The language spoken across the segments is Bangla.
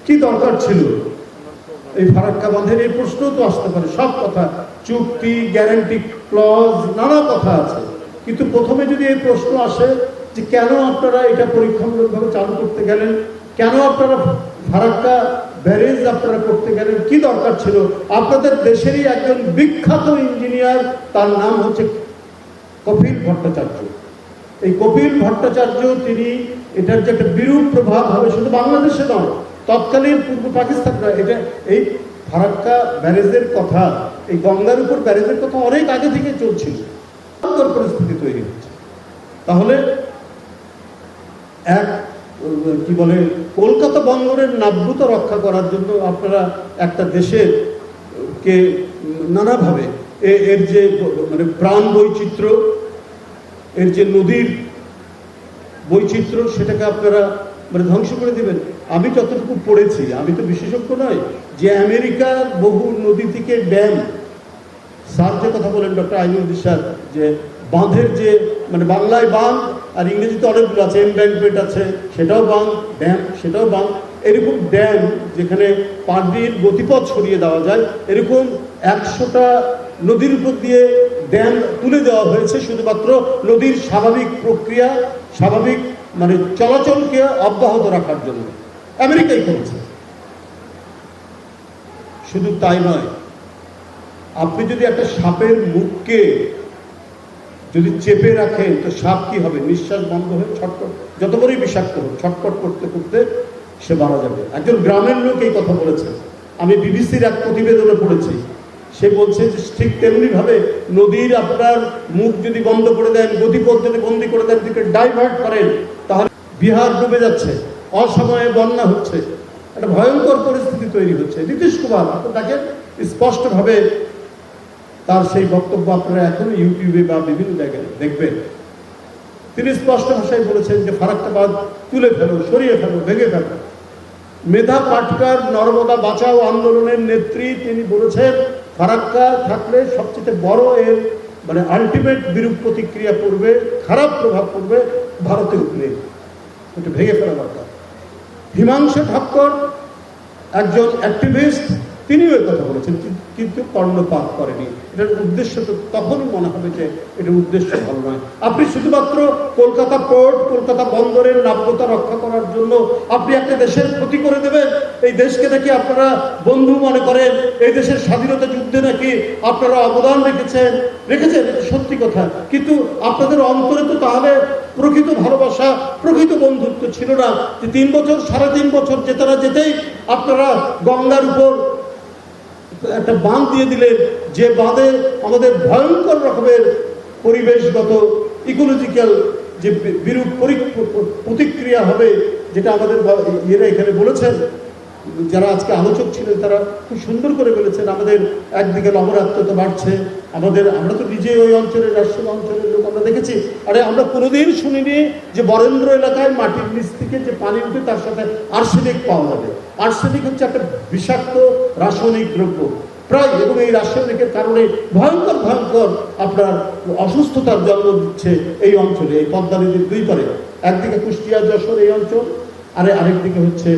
কি দরকার ছিল এই ফারাক্কা বাঁধের? এই প্রশ্ন তো আসতে পারে। সব কথা, চুক্তি, গ্যারান্টি ক্লজ, নানা কথা আছে, কিন্তু প্রথমে যদি এই প্রশ্ন আসে যে কেন আপনারা এটা পরীক্ষামূলকভাবে চালু করতে গেলেন, কেন আপনারা ফারাক্কা ব্যারেজ আপনারা করতে গেলেন, কি দরকার ছিল? আপনাদের দেশেরই একজন বিখ্যাত ইঞ্জিনিয়ার, তার নাম হচ্ছে কপিল ভট্টাচার্য। এই কপিল ভট্টাচার্য তিনি এটার যে একটা বিরূপ প্রভাব হবে শুধু বাংলাদেশে নয়, তৎকালীন পূর্ব পাকিস্তানরা এটা এই ফারাক্কা ব্যারেজের কথা, এই গঙ্গার উপর ব্যারেজের কথা অনেক আগে থেকে চলছিল, পরিস্থিতি তৈরি হচ্ছে। তাহলে এক কি বলে কলকাতা বন্দরের নাব্যতা রক্ষা করার জন্য আপনারা একটা দেশের কে নানাভাবে এর যে মানে প্রাণ বৈচিত্র্য, এর যে নদীর বৈচিত্র্য, সেটাকে আপনারা মানে ধ্বংস করে দেবেন। আমি যতটুকু পড়েছি, আমি তো বিশেষজ্ঞ নয়, যে আমেরিকার বহু নদী থেকে ড্যাম, স্যার যে কথা বলেন ডক্টর আইনুদ্দিন স্যার, যে বাঁধের যে মানে বাংলায় বাঁধ আর ইংরেজিতে অনেকগুলো আছে, এমব্যাঙ্কমেন্ট আছে, সেটাও বাঁধ, ড্যাম সেটাও বাঁধ, এরকম ড্যাম যেখানে পানির গতিপথ সরিয়ে দেওয়া যায়, এরকম 100টা নদীর উপর দিয়ে ড্যাম তুলে দেওয়া হয়েছে শুধুমাত্র নদীর স্বাভাবিক প্রক্রিয়া, স্বাভাবিক মানে চলাচলকে অব্যাহত রাখার জন্য। আমেরিকাই করেছে। শুধু তাই নয়, আপনি যদি একটা সাপের মুখকে যদি চেপে রাখেন তো সাপ কি হবে? নিঃশ্বাস বন্ধ হয়ে ছটফট, যত বড়ই বিষাক্ত হোক, ছটফট করতে করতে সে মারা যাবে। একজন গ্রামের লোক এই কথা বলেছে, আমি বিবিসির এক প্রতিবেদনে পড়েছি। সে বলছে যে ঠিক তেমনি ভাবে নদীর আপনার মুখ যদি বন্ধ করে দেন, গতিপথ যদি বন্দি করে দেন, দিকে ডাইভার্ট করেন, তাহলে বিহার ডুবে যাচ্ছে, অসময়ে বন্যা হচ্ছে, একটা ভয়ঙ্কর পরিস্থিতি তৈরি হচ্ছে। নীতিশ কুমার, আপনার দেখেন স্পষ্টভাবে তার সেই বক্তব্য আপনারা এখন ইউটিউবে বা বিভিন্ন জায়গায় দেখবেন। তিনি স্পষ্ট ভাষায় বলেছেন যে ফারাক্কা বাঁধ তুলে ফেলো, সরিয়ে ফেলো, ভেঙে ফেলো। মেধা পাটকার নর্মদা বাঁচাও আন্দোলনের নেত্রী, তিনি বলেছেন ফারাক্কা থাকলে সবচেয়ে বড় এর মানে আলটিমেট বিরূপ প্রতিক্রিয়া পড়বে, খারাপ প্রভাব পড়বে ভারতের উপরে, এটা ভেঙে ফেলা দরকার। হিমাংশু ঠাক্কর একজন অ্যাক্টিভিস্ট, তিনিও এই কথা বলেছেন, কিন্তু কর্ণপাত করেনি। এটার উদ্দেশ্য তো তখনই মনে হবে যে এটার উদ্দেশ্য ভালো নয়। আপনি শুধুমাত্র কলকাতা পোর্ট, কলকাতা বন্দরের নাব্যতা রক্ষা করার জন্য আপনি একটা দেশের ক্ষতি করে দেবেন। এই দেশকে নাকি আপনারা বন্ধু মনে করেন, এই দেশের স্বাধীনতা যুদ্ধে নাকি আপনারা অবদান রেখেছেন, এটা সত্যি কথা, কিন্তু আপনাদের অন্তরে তো তাহলে প্রকৃত ভালোবাসা, প্রকৃত বন্ধুত্ব ছিল না। যে 3 বছর, 3.5 বছর যেতে না যেতেই আপনারা গঙ্গার উপর একটা বাঁধ দিয়ে দিলেন, যে বাঁধে আমাদের ভয়ঙ্কর রকমের পরিবেশগত ইকোলজিক্যাল যে বিরূপ প্রতিক্রিয়া হবে, যেটা আমাদের ইয়েরা এখানে বলেছেন, যারা আজকে আলোচক ছিলেন তারা খুব সুন্দর করে বলেছেন। আমাদের একদিকে লবণাক্ততা বাড়ছে, আমরা তো নিজে ওই অঞ্চলের, রাজশাহী অঞ্চলের লোক, আমরা দেখেছি। আরে আমরা কোনোদিন শুনিনি যে বরেন্দ্র এলাকায় মাটির নিচ থেকে যে পানি উঠে তার সাথে আর্সেনিক পাওয়া যাবে। আর্সেনিক হচ্ছে একটা বিষাক্ত রাসায়নিক দ্রব্য প্রায়, এবং এই রাসায়নিকের কারণে ভয়ঙ্কর ভয়ঙ্কর আপনার অসুস্থতার জন্ম দিচ্ছে এই অঞ্চলে, এই পদ্মা নদীর 2 পারে। একদিকে কুষ্টিয়া, যশোর এই অঞ্চল, আরেকদিকে হচ্ছে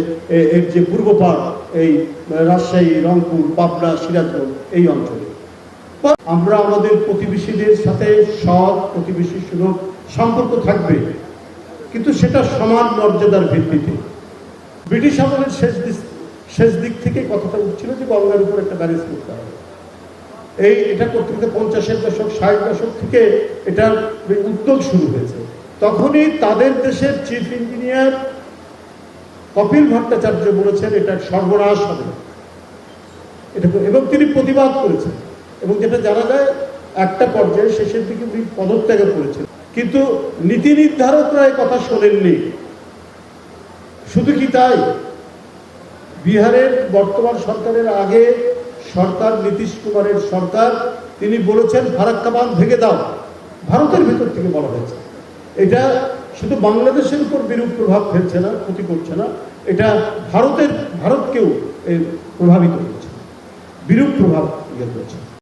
এর যে পূর্ব পাড়, এই রাজশাহী, রংপুর, পাবনা, সিরাজগঞ্জ এই অঞ্চলে। আমরা আমাদের প্রতিবেশীদের সাথে সৎ প্রতিবেশী সুলভ সম্পর্ক থাকবে, কিন্তু সেটা সমান মর্যাদার ভিত্তিতে। ব্রিটিশ আমলের শেষ দিক থেকে কথাটা উঠছিল যে গঙ্গার উপর একটা ব্যারেজ করতে হবে। এটা করতে করতে 50-এর দশক, 60 দশক থেকে এটার উদ্যোগ শুরু হয়েছে। তখনই তাদের দেশের চিফ ইঞ্জিনিয়ার কপিল ভট্টাচার্য বলেছেন এটা সর্বনাশ হবে, এবং তিনি প্রতিবাদ করেছেন। এবং যেটা জানা যায় একটা পর্যায়ে শেষের দিকে তিনি পদত্যাগে করেছেন, কিন্তু নীতি নির্ধারকরা এই কথা শোনেননি। শুধু কি তাই, বিহারের বর্তমান সরকারের আগে সরকার, নীতিশ কুমারের সরকার, তিনি বলেছেন ফারাক্কা বাঁধ ভেঙে দাও। ভারতের ভিতর থেকে বলা হয়েছে। এটা শুধু বাংলাদেশের উপর বিরূপ প্রভাব ফেলছে না, ক্ষতি করছে না, এটা ভারতকেও প্রভাবিত করছে, বিরূপ প্রভাব ইয়ে করছে।